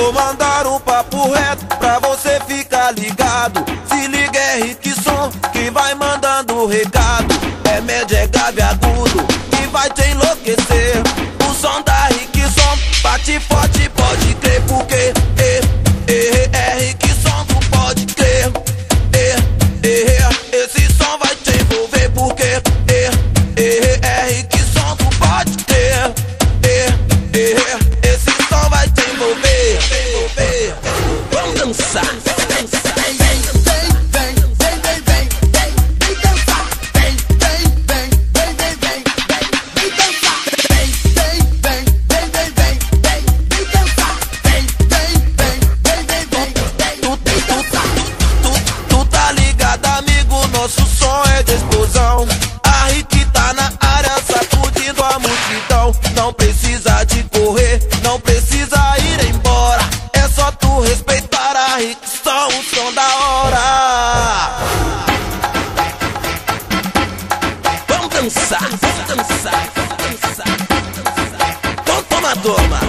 Vou mandar um papo reto pra você ficar ligado. Se liga, é Rickson que vai mandando o recado. É médio, é grave, agudo que vai te enlouquecer. O som da Rickson bate forte, pode crer, porque é Rickson, tu pode crer. Esse som vai te envolver, porque é Rickson, tu pode crer. Esse som vai te envolver. Vamos dançar. Nosso som é de explosão. A Rick tá na área sacudindo a multidão. Não precisa de correr, não precisa ir embora. É só tu respeitar a Rickson, o som da hora. Vamos dançar, vamos dançar, vamos dançar. Então toma, toma.